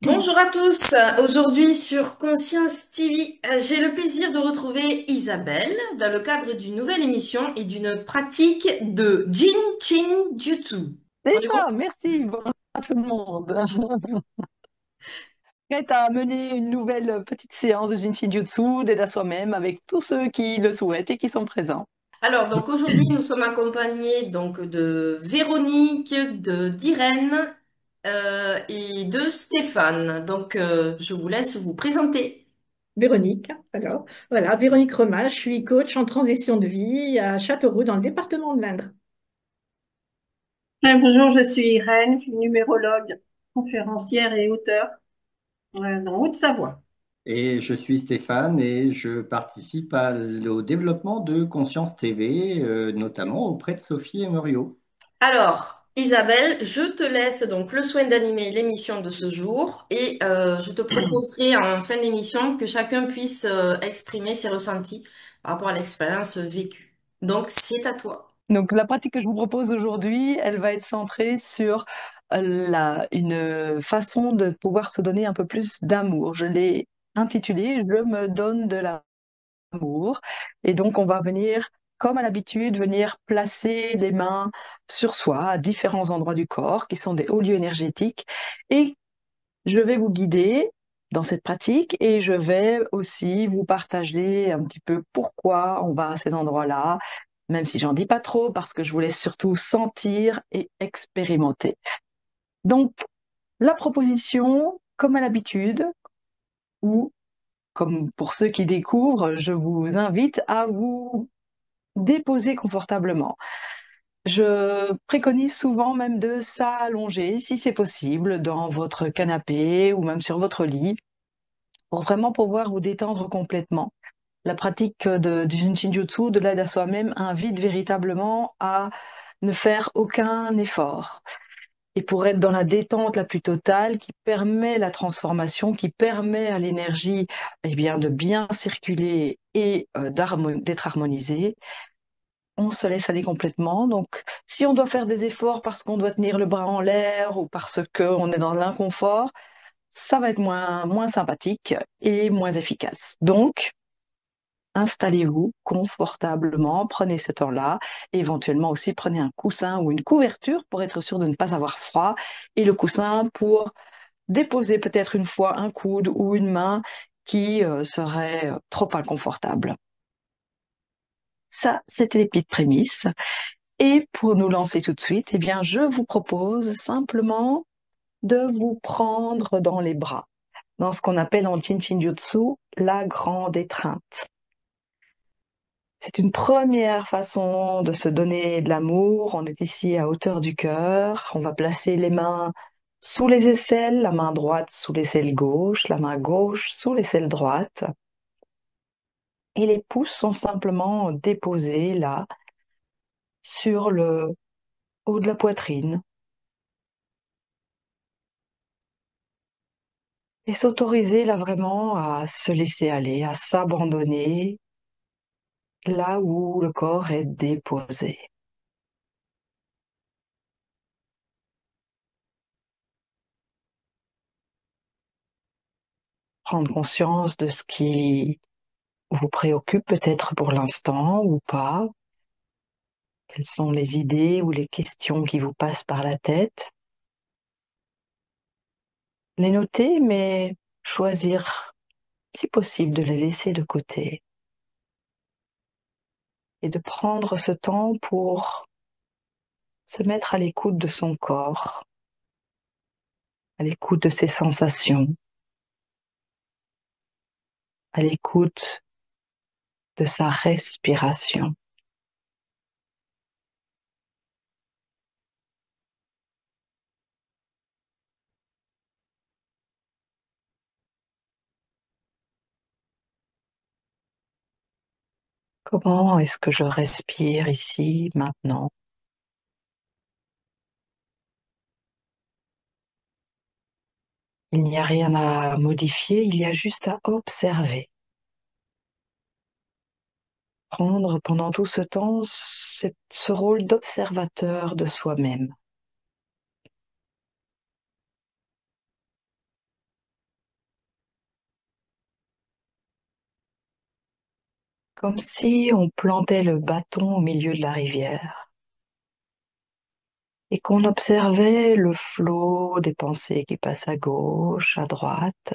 Bonjour à tous. Aujourd'hui sur Conscience TV, j'ai le plaisir de retrouver Isabelle dans le cadre d'une nouvelle émission et d'une pratique de Jin Chin Jutsu. C'est On est bon? ça, merci. Bonjour à tout le monde. Prête à mener une nouvelle petite séance de Jinshinjutsu, d'aide à soi-même avec tous ceux qui le souhaitent et qui sont présents. Alors donc aujourd'hui nous sommes accompagnés donc de Véronique, de d'Irène et de Stéphane. Donc je vous laisse vous présenter. Véronique, alors, voilà, Véronique Remache, je suis coach en transition de vie à Châteauroux dans le département de l'Indre. Bonjour, je suis Irène, je suis numérologue, conférencière et auteure dans Haute-Savoie. Et je suis Stéphane et je participe au développement de Conscience TV, notamment auprès de Sophie et Muriot. Alors, Isabelle, je te laisse donc le soin d'animer l'émission de ce jour et je te proposerai en fin d'émission que chacun puisse exprimer ses ressentis par rapport à l'expérience vécue. Donc, c'est à toi. Donc, la pratique que je vous propose aujourd'hui, elle va être centrée sur une façon de pouvoir se donner un peu plus d'amour. Je l'ai intitulée Je me donne de l'amour. Et donc, on va venir, comme à l'habitude, venir placer les mains sur soi à différents endroits du corps qui sont des hauts lieux énergétiques. Et je vais vous guider dans cette pratique et je vais aussi vous partager un petit peu pourquoi on va à ces endroits-là, même si j'en dis pas trop parce que je vous laisse surtout sentir et expérimenter. Donc, la proposition, comme à l'habitude, ou comme pour ceux qui découvrent, je vous invite à vous déposer confortablement. Je préconise souvent même de s'allonger, si c'est possible, dans votre canapé ou même sur votre lit, pour vraiment pouvoir vous détendre complètement. La pratique du Jinshinjutsu, de l'aide à soi-même, invite véritablement à ne faire aucun effort. Et pour être dans la détente la plus totale, qui permet la transformation, qui permet à l'énergie de bien circuler et d'être harmonisée, on se laisse aller complètement. Donc, si on doit faire des efforts parce qu'on doit tenir le bras en l'air ou parce qu'on est dans l'inconfort, ça va être moins sympathique et moins efficace. Donc, installez-vous confortablement, prenez ce temps-là, et éventuellement aussi prenez un coussin ou une couverture pour être sûr de ne pas avoir froid, et le coussin pour déposer peut-être une fois un coude ou une main qui serait trop inconfortable. Ça, c'était les petites prémices. Et pour nous lancer tout de suite, eh bien, je vous propose simplement de vous prendre dans les bras, dans ce qu'on appelle en Jinshinjutsu la grande étreinte. C'est une première façon de se donner de l'amour. On est ici à hauteur du cœur. On va placer les mains sous les aisselles, la main droite sous l'aisselle gauche, la main gauche sous l'aisselle droite. Et les pouces sont simplement déposés là, sur le haut de la poitrine. Et s'autoriser là vraiment à se laisser aller, à s'abandonner là où le corps est déposé. Prendre conscience de ce qui vous préoccupe peut-être pour l'instant ou pas. Quelles sont les idées ou les questions qui vous passent par la tête? Les noter, mais choisir, si possible, de les laisser de côté et de prendre ce temps pour se mettre à l'écoute de son corps, à l'écoute de ses sensations, à l'écoute de sa respiration. Comment est-ce que je respire ici, maintenant? Il n'y a rien à modifier, il y a juste à observer. Prendre pendant tout ce temps ce rôle d'observateur de soi-même. comme si on plantait le bâton au milieu de la rivière et qu'on observait le flot des pensées qui passent à gauche, à droite,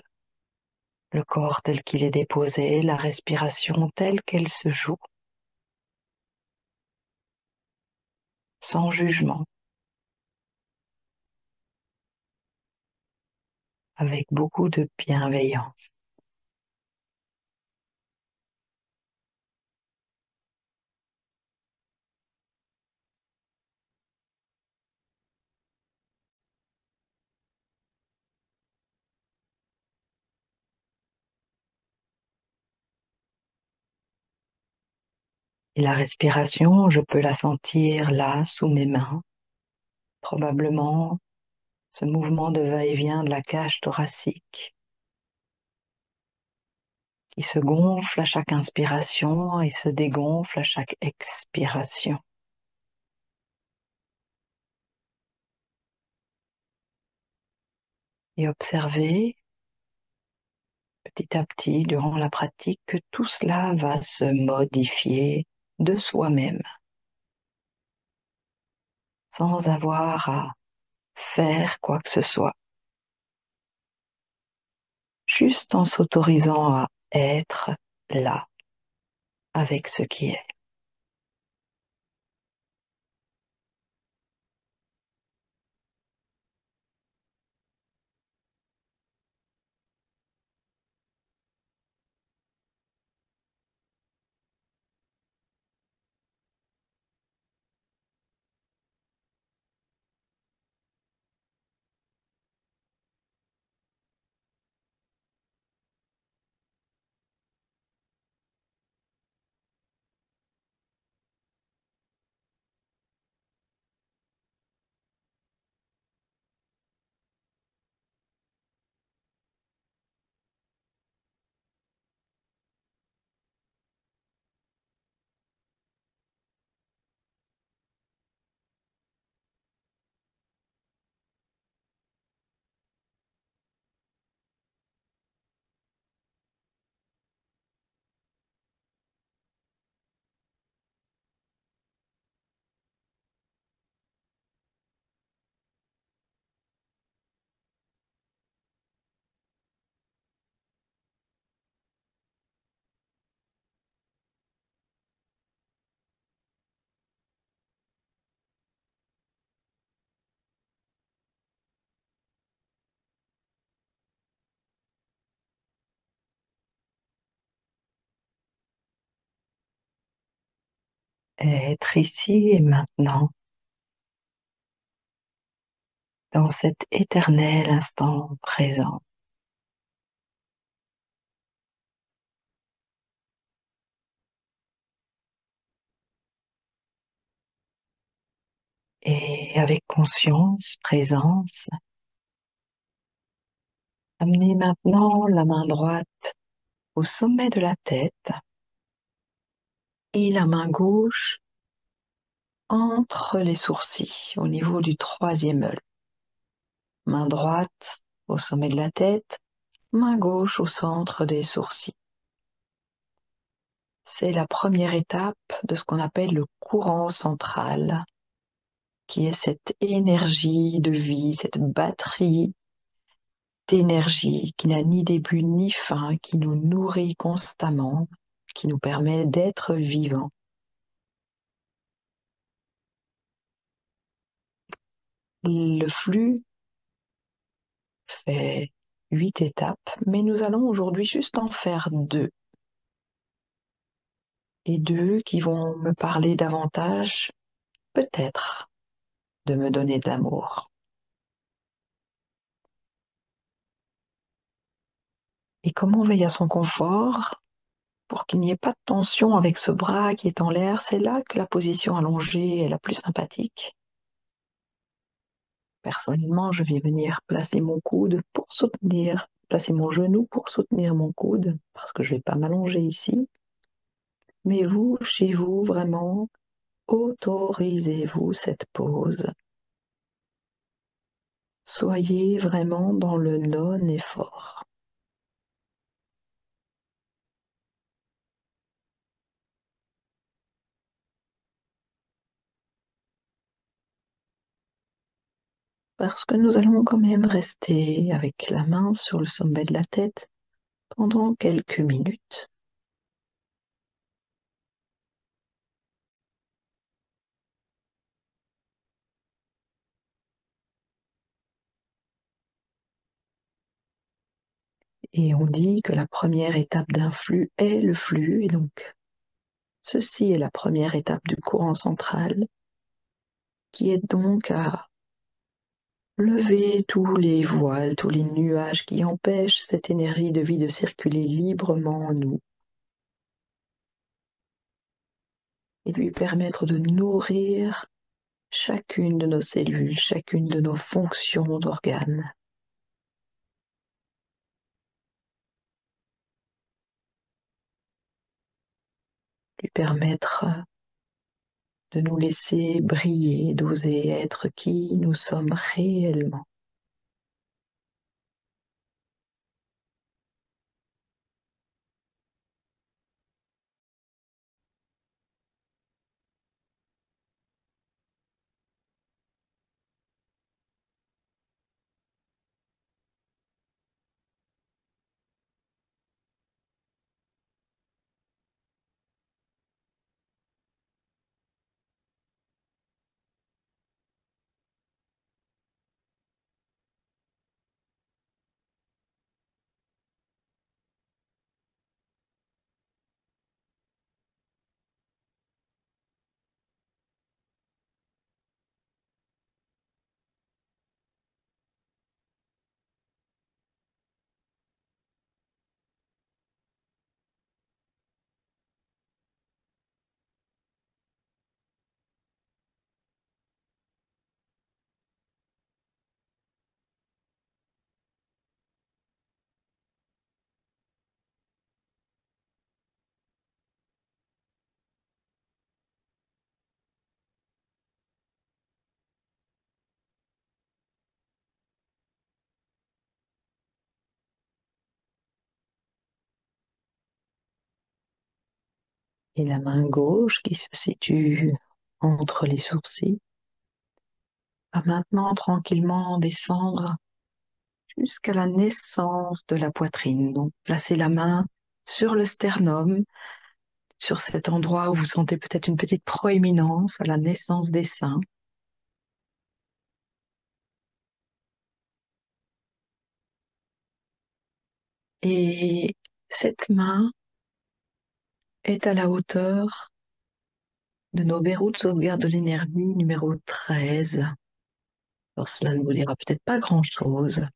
le corps tel qu'il est déposé, la respiration telle qu'elle se joue, sans jugement, avec beaucoup de bienveillance. Et la respiration, je peux la sentir là, sous mes mains, probablement ce mouvement de va-et-vient de la cage thoracique qui se gonfle à chaque inspiration et se dégonfle à chaque expiration. Et observer petit à petit durant la pratique que tout cela va se modifier de soi-même, sans avoir à faire quoi que ce soit, juste en s'autorisant à être là avec ce qui est. Être ici et maintenant, dans cet éternel instant présent. Et avec conscience, présence, amenez maintenant la main droite au sommet de la tête et la main gauche entre les sourcils, au niveau du troisième œil. Main droite au sommet de la tête, main gauche au centre des sourcils. C'est la première étape de ce qu'on appelle le courant central, qui est cette énergie de vie, cette batterie d'énergie qui n'a ni début ni fin, qui nous nourrit constamment, qui nous permet d'être vivants. Le flux fait 8 étapes, mais nous allons aujourd'hui juste en faire 2. Et 2 qui vont me parler davantage, peut-être, de me donner de l'amour. Et comme on veille à son confort, pour qu'il n'y ait pas de tension avec ce bras qui est en l'air, c'est là que la position allongée est la plus sympathique. Personnellement, je vais venir placer mon coude pour soutenir, placer mon genou pour soutenir mon coude, parce que je ne vais pas m'allonger ici. Mais vous, chez vous, vraiment, autorisez-vous cette pause. Soyez vraiment dans le non-effort. parce que nous allons quand même rester avec la main sur le sommet de la tête pendant quelques minutes. Et on dit que la première étape d'un flux est le flux, et donc ceci est la première étape du courant central, qui est donc à lever tous les voiles, tous les nuages qui empêchent cette énergie de vie de circuler librement en nous, et lui permettre de nourrir chacune de nos cellules, chacune de nos fonctions d'organes. Lui permettre de nous laisser briller, d'oser être qui nous sommes réellement. Et la main gauche qui se situe entre les sourcils va maintenant tranquillement descendre jusqu'à la naissance de la poitrine. Donc, placez la main sur le sternum, sur cet endroit où vous sentez peut-être une petite proéminence à la naissance des seins. Et cette main est à la hauteur de nos verrous de sauvegarde de l'énergie numéro 13. Alors, cela ne vous dira peut-être pas grand-chose,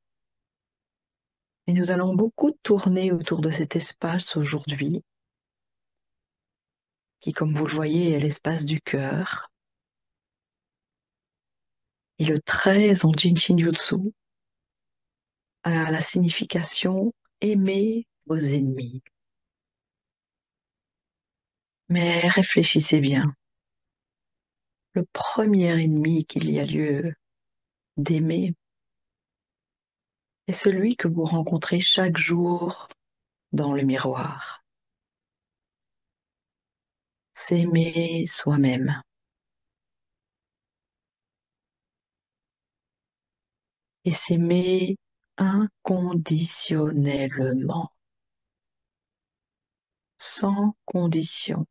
mais nous allons beaucoup tourner autour de cet espace aujourd'hui, qui, comme vous le voyez, est l'espace du cœur. Et le 13 en Jin Jutsu a la signification aimer vos ennemis. Mais réfléchissez bien. Le premier ennemi qu'il y a lieu d'aimer est celui que vous rencontrez chaque jour dans le miroir. S'aimer soi-même. Et s'aimer inconditionnellement, sans condition,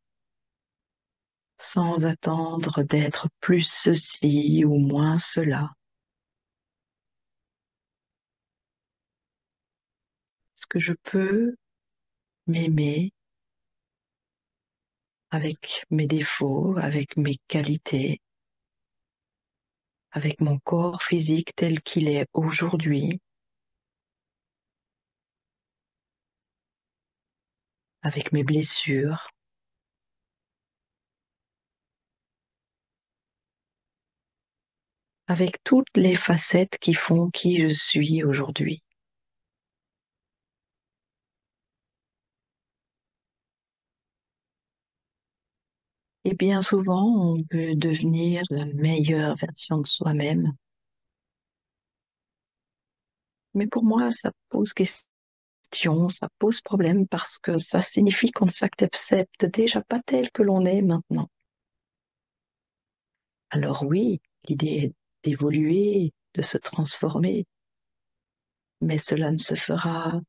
sans attendre d'être plus ceci ou moins cela. Est-ce que je peux m'aimer avec mes défauts, avec mes qualités, avec mon corps physique tel qu'il est aujourd'hui, avec mes blessures, avec toutes les facettes qui font qui je suis aujourd'hui. Et bien souvent, on veut devenir la meilleure version de soi-même. Mais pour moi, ça pose question, ça pose problème parce que ça signifie qu'on ne s'accepte déjà pas tel que l'on est maintenant. Alors oui, l'idée est d'évoluer, de se transformer, mais cela ne se fera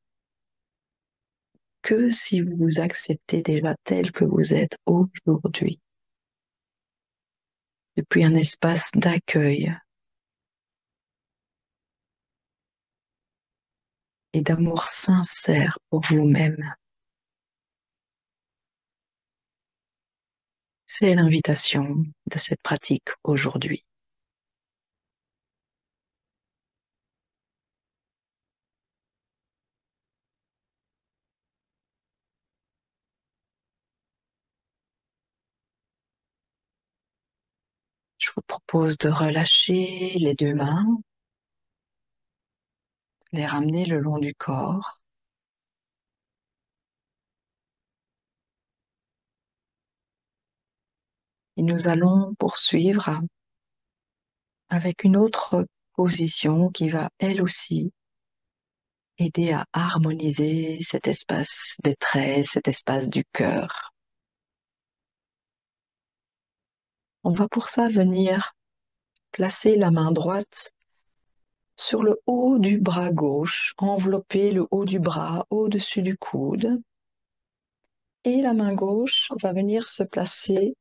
que si vous vous acceptez déjà tel que vous êtes aujourd'hui, depuis un espace d'accueil et d'amour sincère pour vous-même. C'est l'invitation de cette pratique aujourd'hui. Je vous propose de relâcher les deux mains, les ramener le long du corps. Et nous allons poursuivre avec une autre position qui va elle aussi aider à harmoniser cet espace des traits, cet espace du cœur. On va pour ça venir placer la main droite sur le haut du bras gauche, envelopper le haut du bras au-dessus du coude. Et la main gauche va venir se placer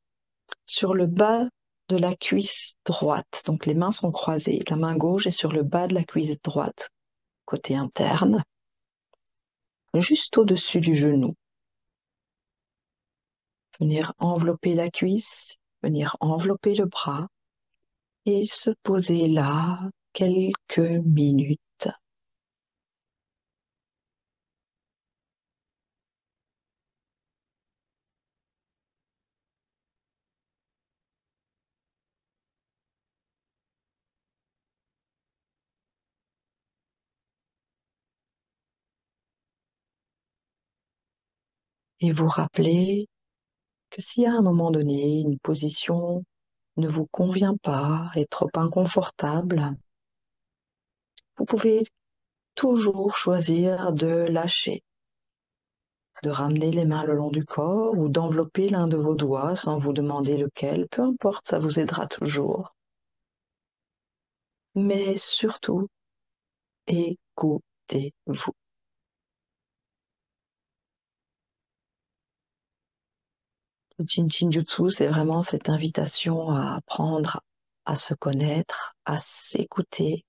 sur le bas de la cuisse droite. Donc les mains sont croisées. La main gauche est sur le bas de la cuisse droite, côté interne, juste au-dessus du genou. Venir envelopper la cuisse, venir envelopper le bras et se poser là quelques minutes. Et vous rappelez que si à un moment donné une position ne vous convient pas, est trop inconfortable, vous pouvez toujours choisir de lâcher, de ramener les mains le long du corps ou d'envelopper l'un de vos doigts sans vous demander lequel, peu importe, ça vous aidera toujours. Mais surtout, écoutez-vous. Le Jin-Shin-Jutsu, c'est vraiment cette invitation à apprendre à se connaître, à s'écouter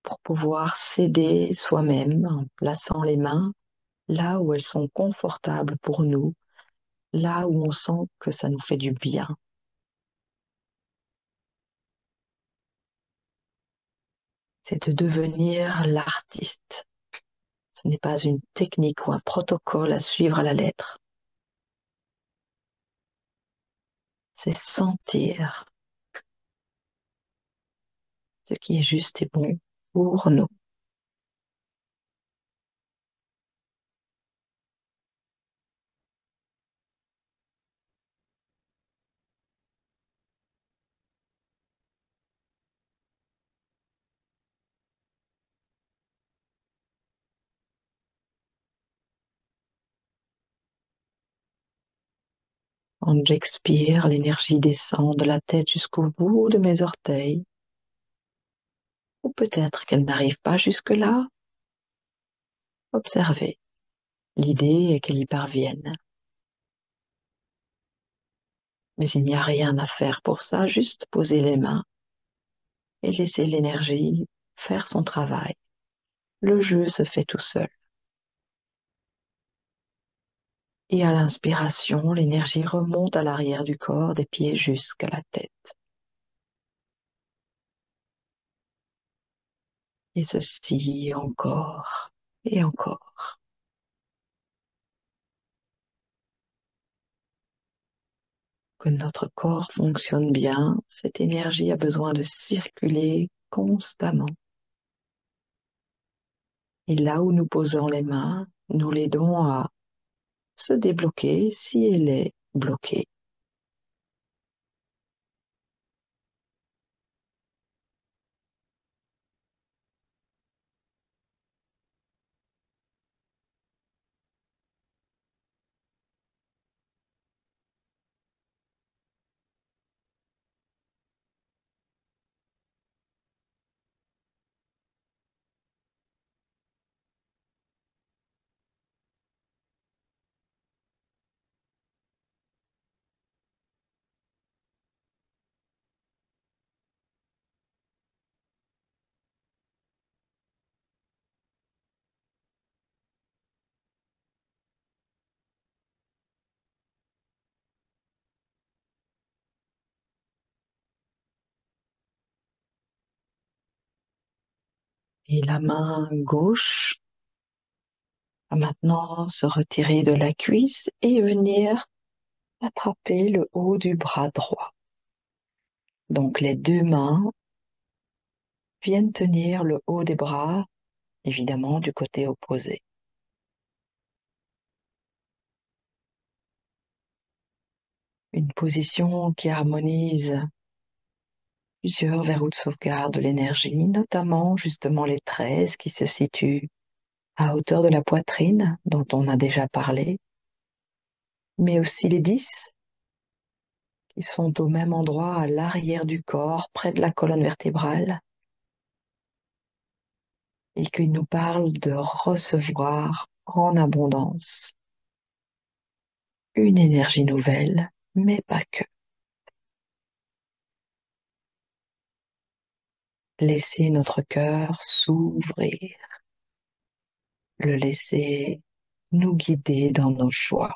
pour pouvoir s'aider soi-même en plaçant les mains là où elles sont confortables pour nous, là où on sent que ça nous fait du bien. C'est de devenir l'artiste. Ce n'est pas une technique ou un protocole à suivre à la lettre. C'est sentir ce qui est juste et bon pour nous. Quand j'expire, l'énergie descend de la tête jusqu'au bout de mes orteils. Ou peut-être qu'elle n'arrive pas jusque-là. Observez. L'idée est qu'elle y parvienne. Mais il n'y a rien à faire pour ça, juste poser les mains et laisser l'énergie faire son travail. Le jeu se fait tout seul. Et à l'inspiration, l'énergie remonte à l'arrière du corps, des pieds jusqu'à la tête. Et ceci encore et encore. Que notre corps fonctionne bien, cette énergie a besoin de circuler constamment. Et là où nous posons les mains, nous l'aidons à se débloquer si elle est bloquée. Et la main gauche va maintenant se retirer de la cuisse et venir attraper le haut du bras droit. Donc les deux mains viennent tenir le haut des bras, évidemment du côté opposé. Une position qui harmonise plusieurs verrous de sauvegarde de l'énergie, notamment justement les 13 qui se situent à hauteur de la poitrine, dont on a déjà parlé, mais aussi les 10 qui sont au même endroit à l'arrière du corps, près de la colonne vertébrale, et qui nous parlent de recevoir en abondance une énergie nouvelle, mais pas que. Laisser notre cœur s'ouvrir, le laisser nous guider dans nos choix.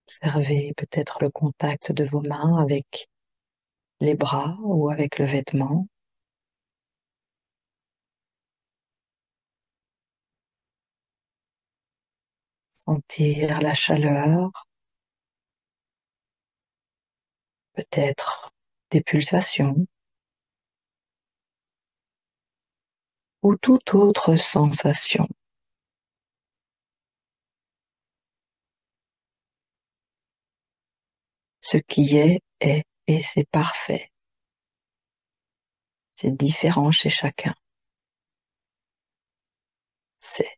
Observez peut-être le contact de vos mains avec les bras ou avec le vêtement. Sentir la chaleur, peut-être des pulsations ou toute autre sensation. Ce qui est et c'est parfait. C'est différent chez chacun. C'est.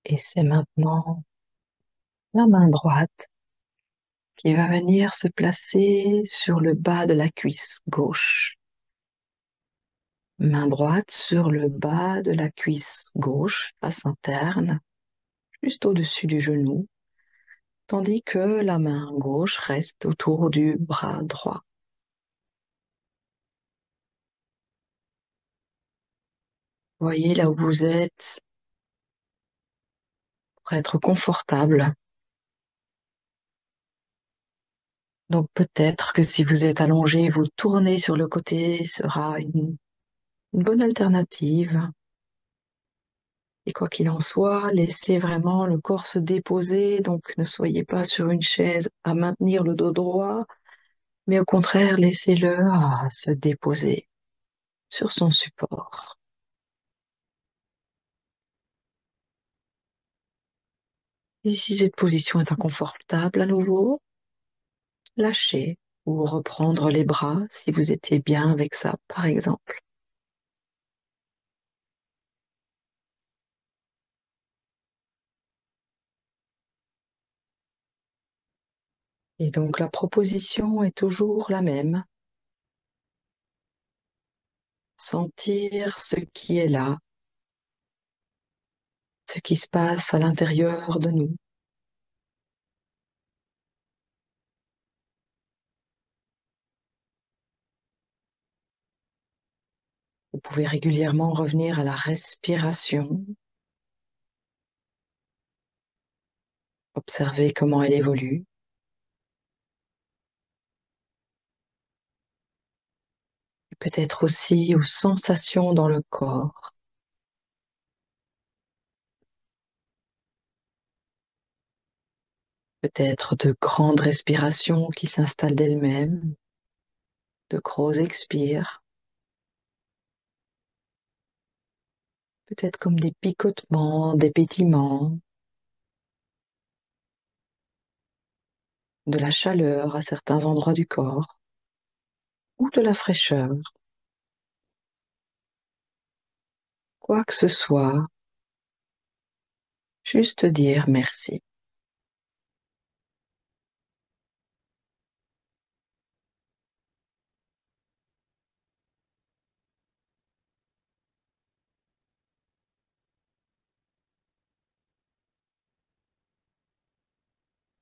Et c'est maintenant la main droite qui va venir se placer sur le bas de la cuisse gauche. Main droite sur le bas de la cuisse gauche, face interne, juste au-dessus du genou, tandis que la main gauche reste autour du bras droit. Voyez là où vous êtes pour être confortable. Donc peut-être que si vous êtes allongé, vous tournez sur le côté sera une bonne alternative. Et quoi qu'il en soit, laissez vraiment le corps se déposer, donc ne soyez pas sur une chaise à maintenir le dos droit, mais au contraire, laissez-le se déposer sur son support. Et si cette position est inconfortable à nouveau, lâchez ou reprendre les bras si vous étiez bien avec ça, par exemple. Et donc la proposition est toujours la même. Sentir ce qui est là, ce qui se passe à l'intérieur de nous. Vous pouvez régulièrement revenir à la respiration, observer comment elle évolue. Et peut-être aussi aux sensations dans le corps. Peut-être de grandes respirations qui s'installent d'elles-mêmes, de gros expires. Peut-être comme des picotements, des pétillements, de la chaleur à certains endroits du corps, ou de la fraîcheur. Quoi que ce soit, juste dire merci.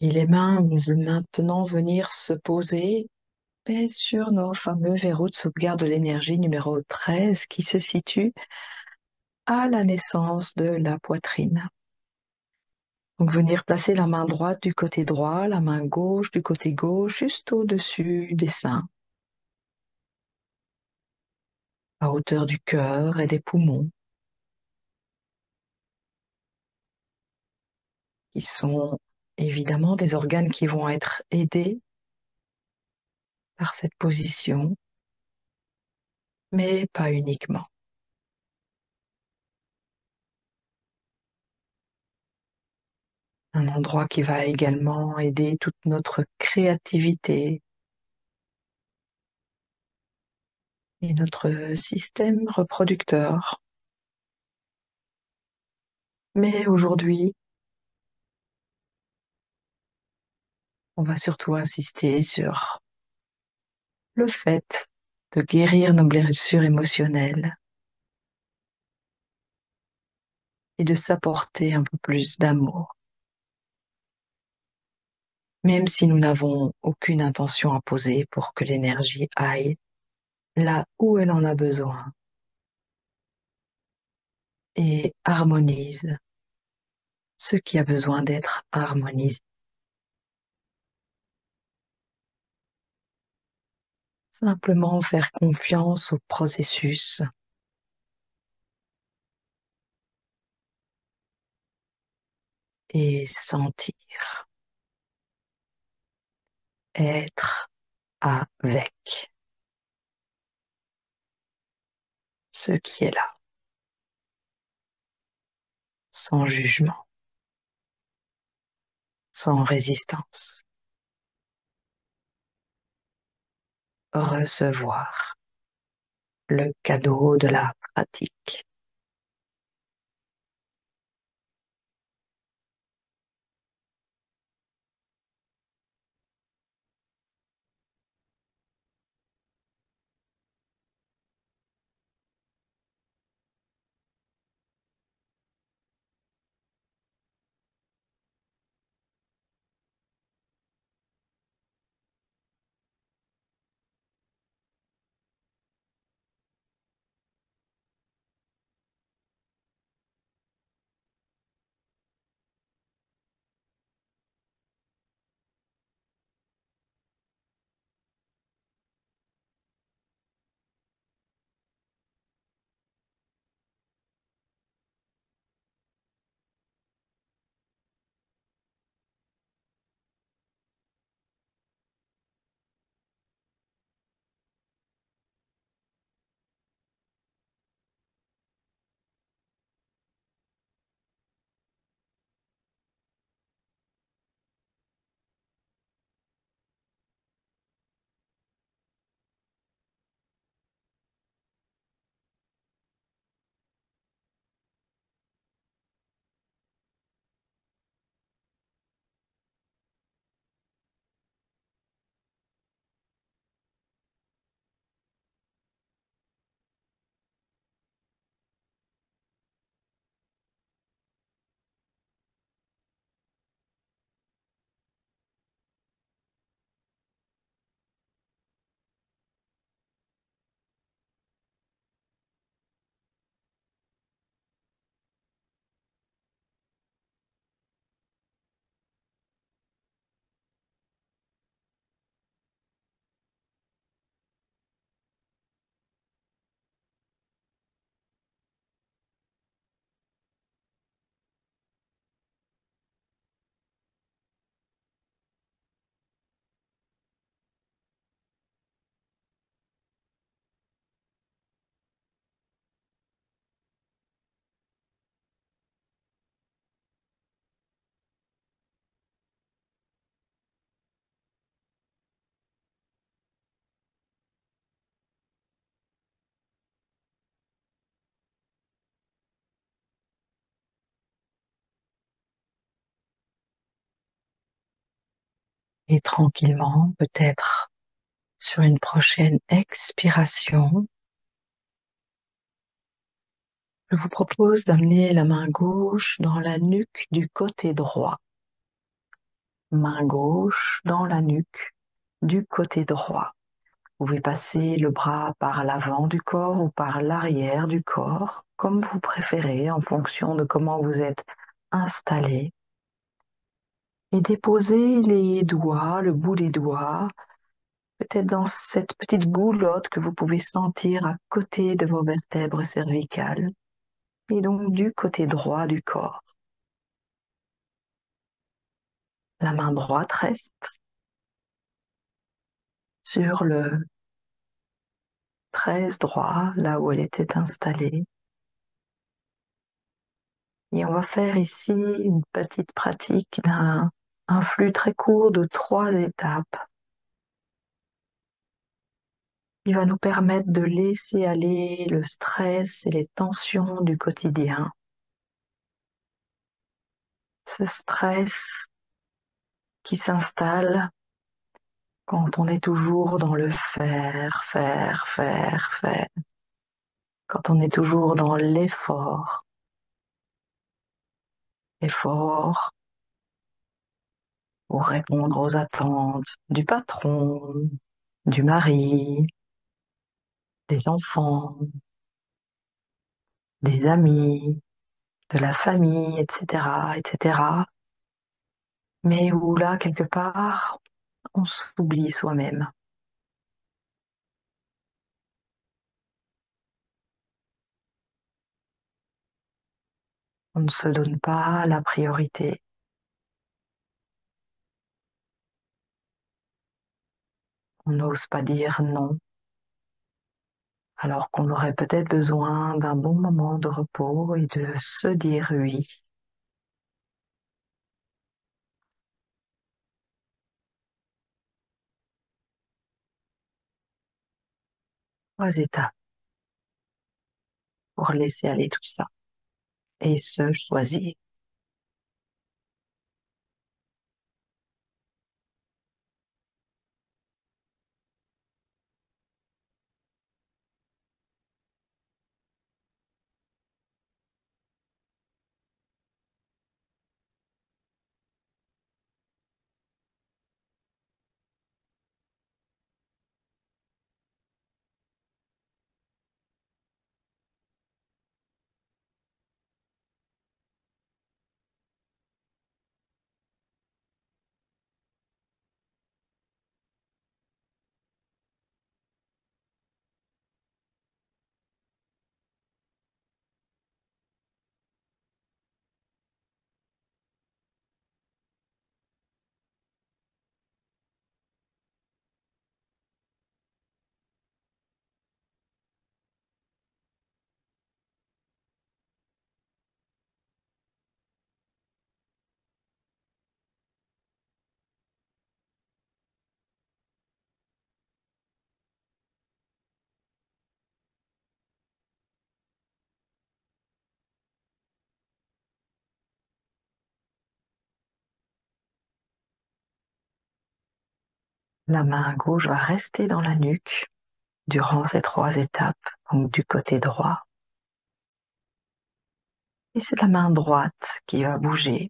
Et les mains vont maintenant venir se poser sur nos fameux verrous de sauvegarde de l'énergie numéro 13 qui se situe à la naissance de la poitrine. Donc venir placer la main droite du côté droit, la main gauche du côté gauche, juste au-dessus des seins, à hauteur du cœur et des poumons, qui sont évidemment des organes qui vont être aidés par cette position, mais pas uniquement. Un endroit qui va également aider toute notre créativité et notre système reproducteur. Mais aujourd'hui, on va surtout insister sur le fait de guérir nos blessures émotionnelles et de s'apporter un peu plus d'amour, même si nous n'avons aucune intention à poser pour que l'énergie aille là où elle en a besoin et harmonise ce qui a besoin d'être harmonisé. Simplement faire confiance au processus et sentir, être avec ce qui est là, sans jugement, sans résistance. Recevoir le cadeau de la pratique. Et tranquillement, peut-être sur une prochaine expiration, je vous propose d'amener la main gauche dans la nuque du côté droit. Main gauche dans la nuque du côté droit. Vous pouvez passer le bras par l'avant du corps ou par l'arrière du corps, comme vous préférez, en fonction de comment vous êtes installé. Et déposer les doigts, le bout des doigts, peut-être dans cette petite boulotte que vous pouvez sentir à côté de vos vertèbres cervicales, et donc du côté droit du corps. La main droite reste sur le 13 droit, là où elle était installée. Et on va faire ici une petite pratique d'un flux très court de 3 étapes. Il va nous permettre de laisser aller le stress et les tensions du quotidien. Ce stress qui s'installe quand on est toujours dans le faire, faire, faire, faire. Quand on est toujours dans l'effort. Effort pour répondre aux attentes du patron, du mari, des enfants, des amis, de la famille, etc., etc. Mais où là, quelque part, on s'oublie soi-même. On ne se donne pas la priorité. On n'ose pas dire non, alors qu'on aurait peut-être besoin d'un bon moment de repos et de se dire oui. 3 étapes pour laisser aller tout ça et se choisir. La main gauche va rester dans la nuque durant ces 3 étapes, donc du côté droit. Et c'est la main droite qui va bouger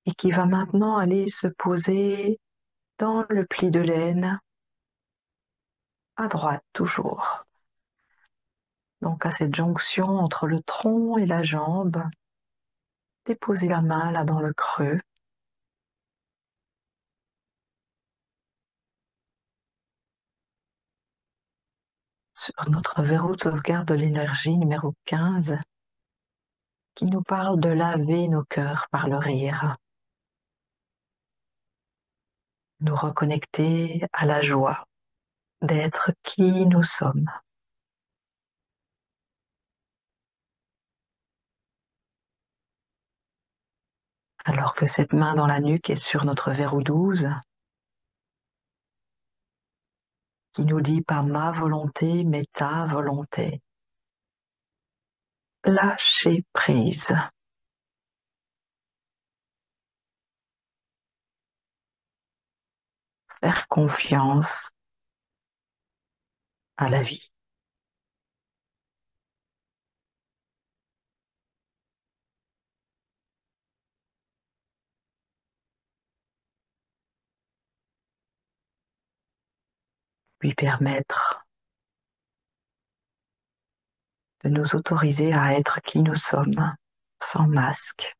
et qui va maintenant aller se poser dans le pli de laine, à droite toujours. Donc à cette jonction entre le tronc et la jambe, déposez la main là dans le creux. Sur notre verrou de sauvegarde de l'énergie numéro 15, qui nous parle de laver nos cœurs par le rire. Nous reconnecter à la joie d'être qui nous sommes. Alors que cette main dans la nuque est sur notre verrou 12, qui nous dit pas ma volonté, mais ta volonté. Lâcher prise. faire confiance à la vie. Lui permettre de nous autoriser à être qui nous sommes, sans masque,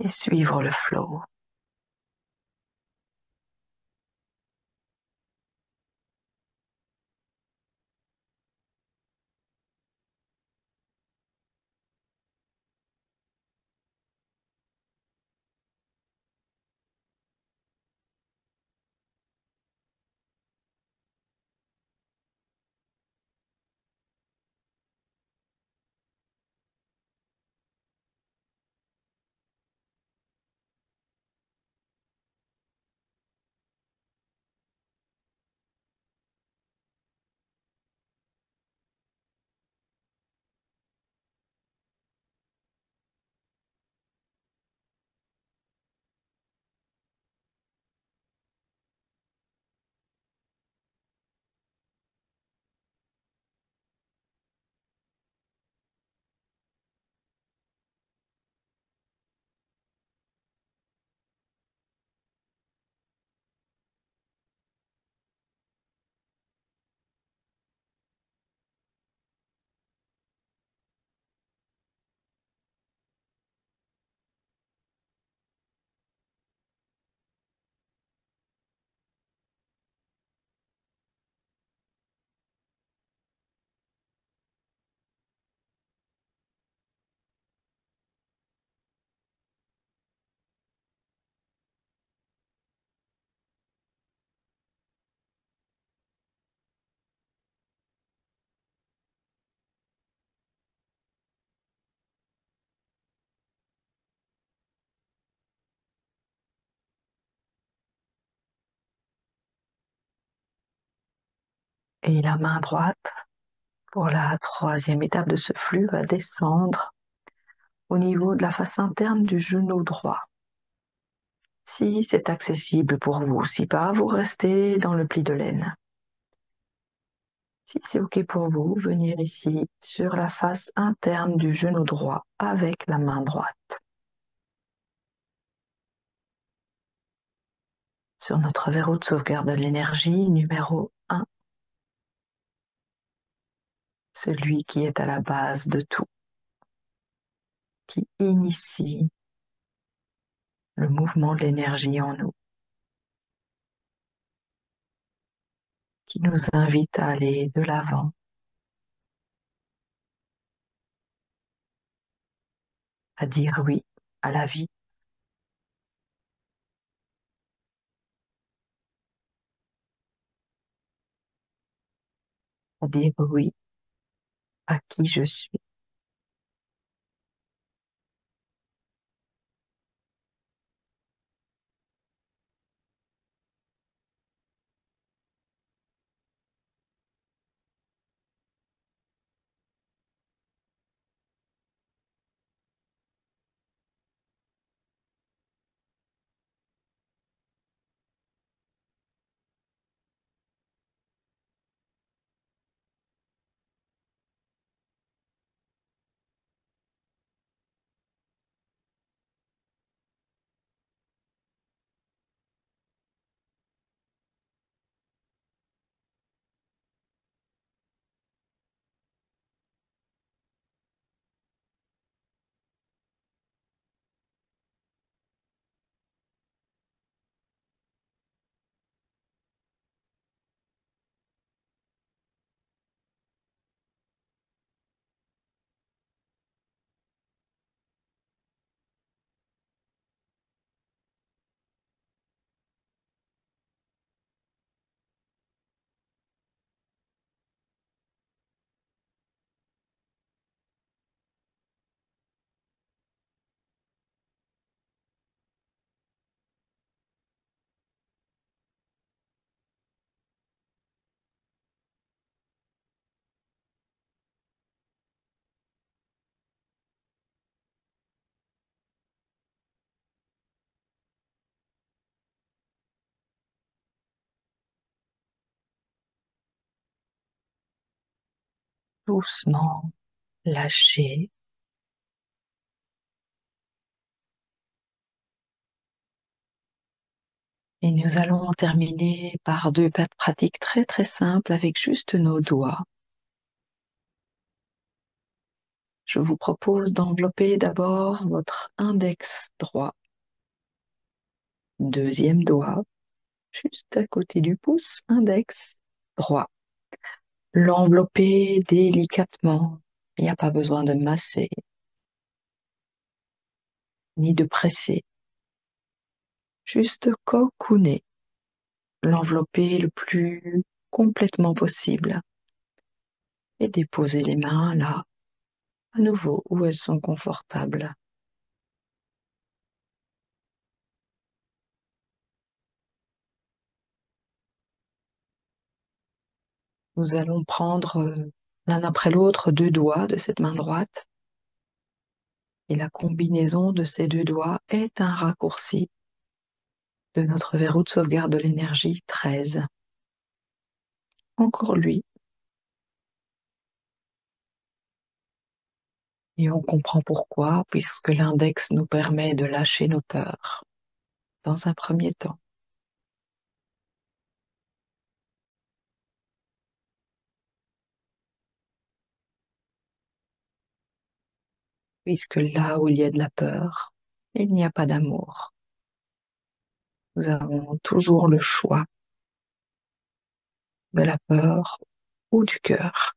et suivre le flow. Et la main droite, pour la troisième étape de ce flux, va descendre au niveau de la face interne du genou droit. Si c'est accessible pour vous, si pas, vous restez dans le pli de laine. Si c'est OK pour vous, venir ici sur la face interne du genou droit avec la main droite. Sur notre verrou de sauvegarde de l'énergie numéro 1, celui qui est à la base de tout, qui initie le mouvement de l'énergie en nous, qui nous invite à aller de l'avant, à dire oui à la vie, à dire oui à qui je suis. doucement lâcher. Et nous allons terminer par deux pratiques très très simples avec juste nos doigts. Je vous propose d'envelopper d'abord votre index droit, deuxième doigt, juste à côté du pouce, index droit. L'envelopper délicatement. Il n'y a pas besoin de masser, ni de presser. Juste cocooner. L'envelopper le plus complètement possible. Et déposer les mains là, à nouveau, où elles sont confortables. Nous allons prendre l'un après l'autre deux doigts de cette main droite. Et la combinaison de ces deux doigts est un raccourci de notre verrou de sauvegarde de l'énergie 13. Encore lui. Et on comprend pourquoi, puisque l'index nous permet de lâcher nos peurs dans un premier temps. Puisque là où il y a de la peur, il n'y a pas d'amour. Nous avons toujours le choix de la peur ou du cœur.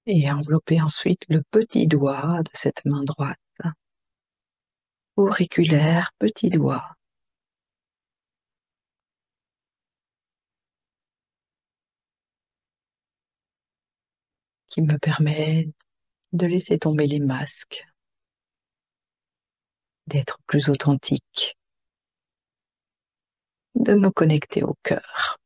Et envelopper ensuite le petit doigt de cette main droite. Auriculaire, petit doigt. Qui me permet de laisser tomber les masques, d'être plus authentique, de me connecter au cœur.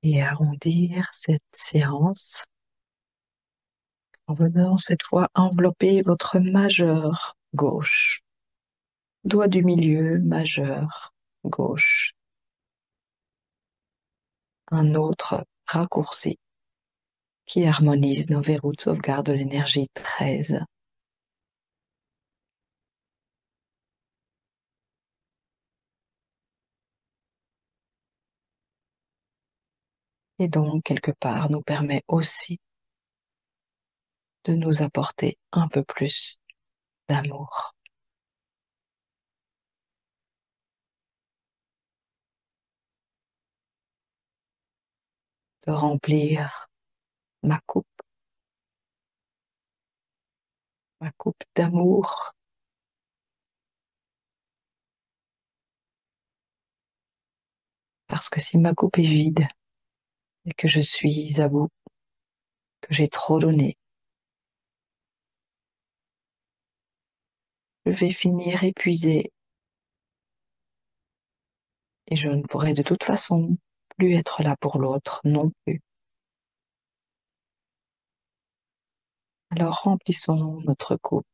et arrondir cette séance en venant cette fois envelopper votre majeur gauche, doigt du milieu, majeur gauche, un autre raccourci qui harmonise nos verrous de sauvegarde de l'énergie 13. Et donc, quelque part, nous permet aussi de nous apporter un peu plus d'amour. De remplir ma coupe d'amour, parce que si ma coupe est vide et que je suis à bout, que j'ai trop donné, je vais finir épuisé et je ne pourrai de toute façon plus être là pour l'autre non plus. Alors remplissons notre coupe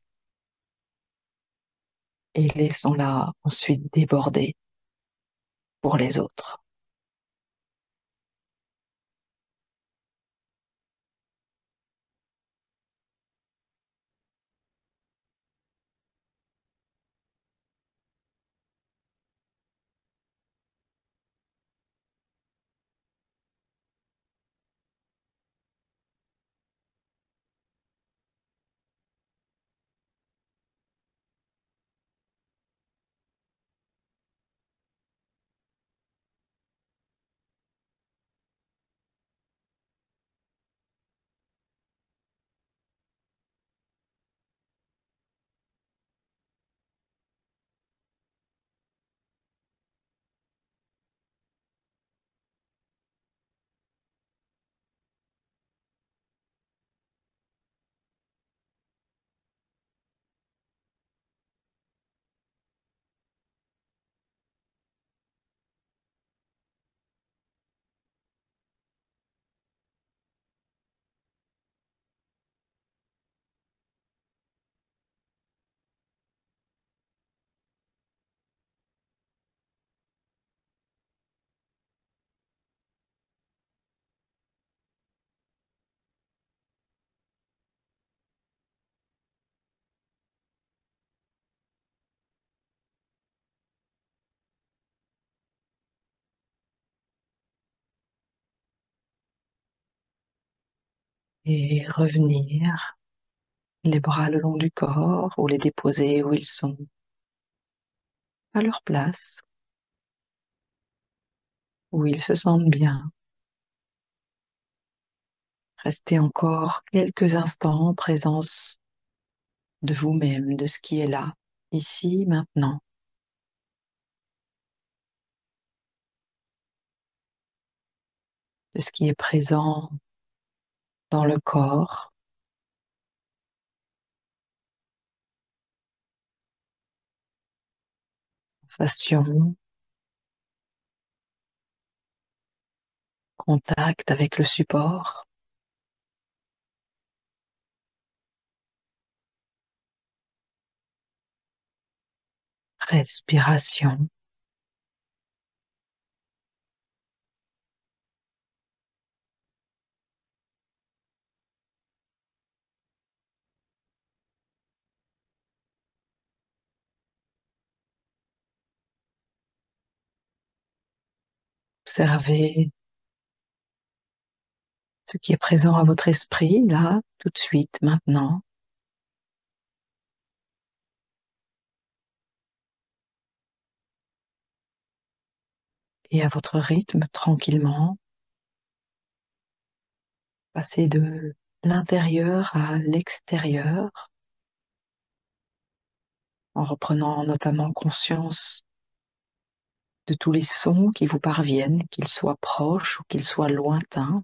et laissons-la ensuite déborder pour les autres. Et revenir, les bras le long du corps ou les déposer où ils sont, à leur place, où ils se sentent bien. Restez encore quelques instants en présence de vous-même, de ce qui est là, ici, maintenant. De ce qui est présent dans le corps, sensation, contact avec le support, respiration. Observez ce qui est présent à votre esprit, là, tout de suite, maintenant. Et à votre rythme, tranquillement, passez de l'intérieur à l'extérieur, en reprenant notamment conscience de tous les sons qui vous parviennent, qu'ils soient proches ou qu'ils soient lointains.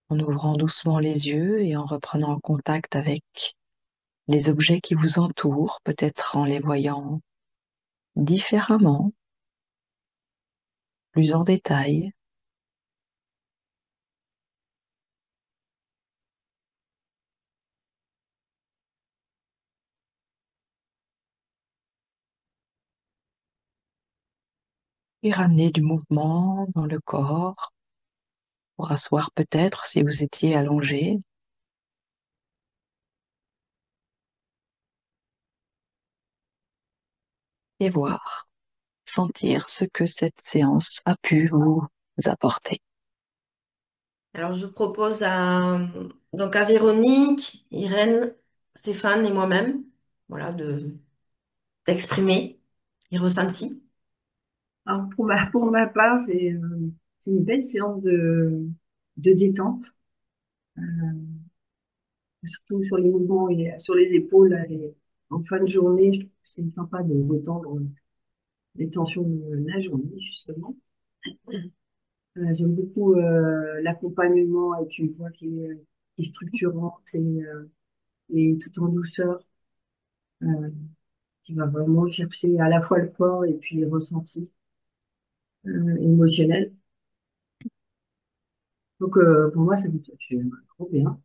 En ouvrant doucement les yeux et en reprenant contact avec les objets qui vous entourent, peut-être en les voyant différemment, plus en détail. Et ramener du mouvement dans le corps, pour asseoir peut-être si vous étiez allongé, et voir, sentir ce que cette séance a pu vous apporter. Alors, je propose donc à Véronique, Irène, Stéphane et moi-même, voilà, d'exprimer les ressentis. Alors, pour ma part, c'est une belle séance de détente, euh, surtout sur les mouvements et sur les épaules. Et en fin de journée, je trouve que c'est sympa de détendre les tensions de la journée, justement. J'aime beaucoup l'accompagnement avec une voix qui est structurante et tout en douceur, euh, qui va vraiment chercher à la fois le corps et puis les ressentis émotionnels. Donc, pour moi, ça fait trop bien.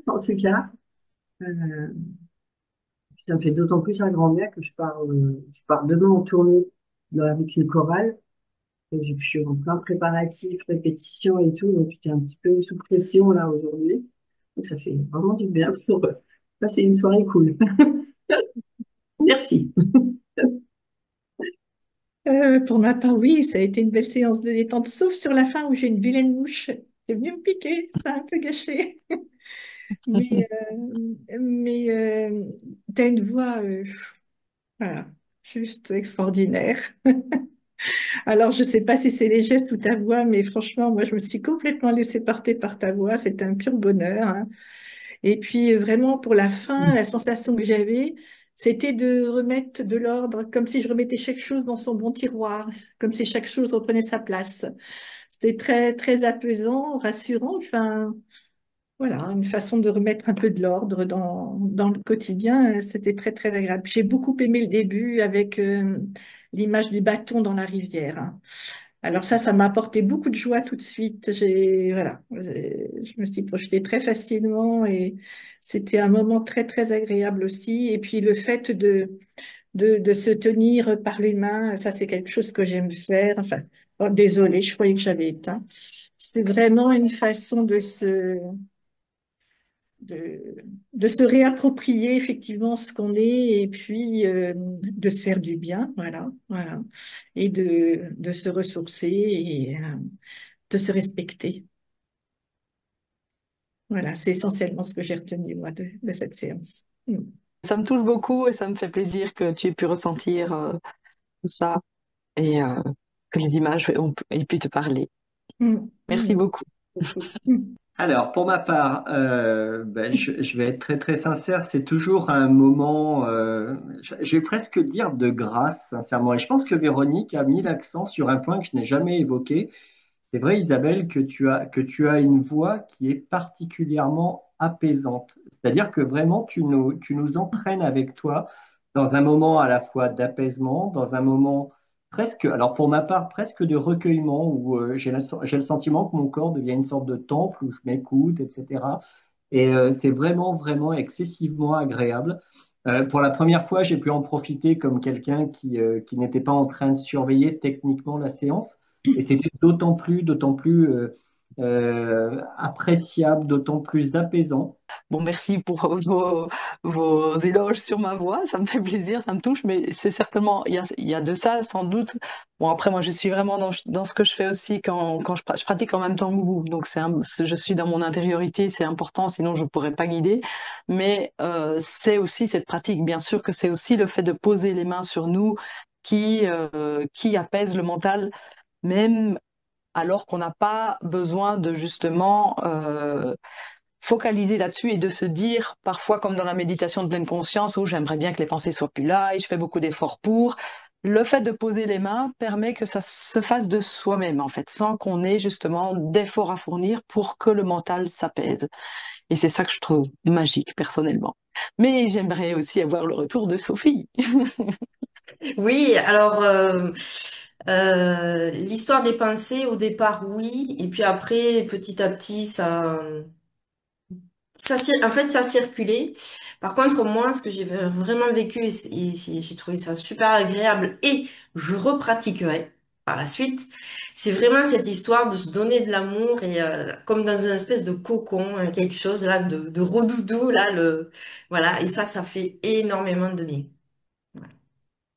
En tout cas, euh, ça me fait d'autant plus un grand bien que je pars demain en tournée avec une chorale. Et je suis en plein préparatif, répétition et tout, donc j'étais un petit peu sous pression là aujourd'hui. Donc ça fait vraiment du bien pour passer une soirée cool. Merci. Pour ma part, oui, ça a été une belle séance de détente, sauf sur la fin où j'ai une vilaine mouche qui est venue me piquer, ça a un peu gâché. Mais, t'as une voix, voilà, juste extraordinaire. Alors, je sais pas si c'est les gestes ou ta voix, mais franchement, moi, je me suis complètement laissée porter par ta voix. C'était un pur bonheur, hein. Et puis, vraiment, pour la fin, la sensation que j'avais, c'était de remettre de l'ordre, comme si je remettais chaque chose dans son bon tiroir, comme si chaque chose reprenait sa place. C'était très, très apaisant, rassurant. Enfin, voilà, une façon de remettre un peu de l'ordre dans le quotidien. C'était très, très agréable. J'ai beaucoup aimé le début avec l'image du bâton dans la rivière, hein. Alors ça m'a apporté beaucoup de joie tout de suite. Je me suis projetée très facilement et c'était un moment très, très agréable aussi. Et puis le fait de se tenir par les mains, ça c'est quelque chose que j'aime faire. Enfin, oh, désolée, je croyais que j'avais éteint. C'est vraiment une façon de, de se réapproprier effectivement ce qu'on est et puis de se faire du bien, voilà, voilà, et de se ressourcer et de se respecter. Voilà, c'est essentiellement ce que j'ai retenu, moi, de cette séance. Mm. Ça me touche beaucoup et ça me fait plaisir que tu aies pu ressentir tout ça et que les images aient pu te parler. Mm. Merci Mm. beaucoup. Mm. Alors, pour ma part, je vais être très très sincère, c'est toujours un moment, je vais presque dire de grâce, sincèrement. Et je pense que Véronique a mis l'accent sur un point que je n'ai jamais évoqué. C'est vrai, Isabelle, que tu as une voix qui est particulièrement apaisante. C'est-à-dire que vraiment, tu nous entraînes avec toi dans un moment à la fois d'apaisement, dans un moment presque, alors pour ma part, presque de recueillement, où j'ai le sentiment que mon corps devient une sorte de temple où je m'écoute, etc. Et c'est vraiment, vraiment excessivement agréable. Pour la première fois, j'ai pu en profiter comme quelqu'un qui n'était pas en train de surveiller techniquement la séance. Et c'était d'autant plus appréciable, d'autant plus apaisant. Bon, merci pour vos éloges sur ma voix, ça me fait plaisir, ça me touche, mais c'est certainement, il y a de ça sans doute. Bon, après, moi, je suis vraiment dans ce que je fais aussi quand je pratique en même temps que vous, donc je suis dans mon intériorité, c'est important, sinon je ne pourrais pas guider. Mais c'est aussi cette pratique, bien sûr que c'est aussi le fait de poser les mains sur nous qui apaise le mental, même alors qu'on n'a pas besoin de justement focaliser là-dessus et de se dire, parfois comme dans la méditation de pleine conscience, où j'aimerais bien que les pensées soient plus là et je fais beaucoup d'efforts pour. le fait de poser les mains permet que ça se fasse de soi-même, en fait, sans qu'on ait justement d'efforts à fournir pour que le mental s'apaise. Et c'est ça que je trouve magique, personnellement. Mais j'aimerais aussi avoir le retour de Sophie. Oui, alors l'histoire des pensées au départ, oui, et puis après, petit à petit, en fait, ça circulait. Par contre, moi, ce que j'ai vraiment vécu, et j'ai trouvé ça super agréable, et je repratiquerai par la suite, c'est vraiment cette histoire de se donner de l'amour et comme dans une espèce de cocon, hein, quelque chose là de redoudou là, voilà, et ça fait énormément de bien. Voilà.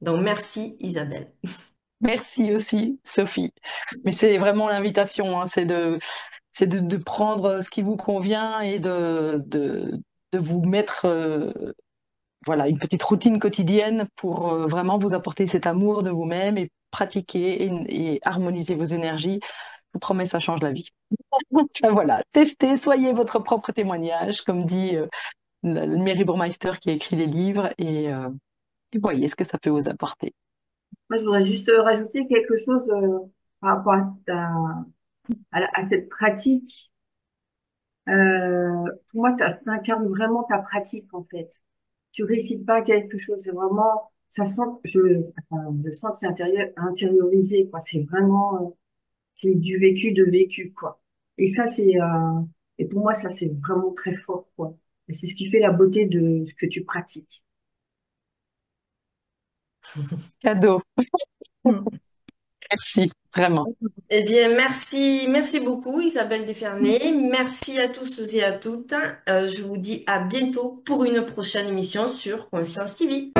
Donc merci Isabelle. Merci aussi, Sophie. Mais c'est vraiment l'invitation, hein, de prendre ce qui vous convient et de vous mettre voilà, une petite routine quotidienne pour vraiment vous apporter cet amour de vous-même et pratiquer et harmoniser vos énergies. Je vous promets, ça change la vie. Enfin, voilà, testez, soyez votre propre témoignage, comme dit Mary Burmeister qui a écrit les livres, et voyez ce que ça peut vous apporter. Moi, je voudrais juste rajouter quelque chose par rapport à cette pratique. Pour moi, tu incarnes vraiment ta pratique, en fait. Tu récites pas quelque chose, c'est vraiment, ça sent, je sens que c'est intériorisé, quoi. C'est vraiment, c'est du vécu de vécu, quoi. Et ça, et pour moi, ça, c'est vraiment très fort, quoi. Et c'est ce qui fait la beauté de ce que tu pratiques. Cadeau. Hmm. Merci, vraiment. Eh bien, merci beaucoup Isabelle Desfernet. Merci à tous et à toutes. Je vous dis à bientôt pour une prochaine émission sur Conscience TV.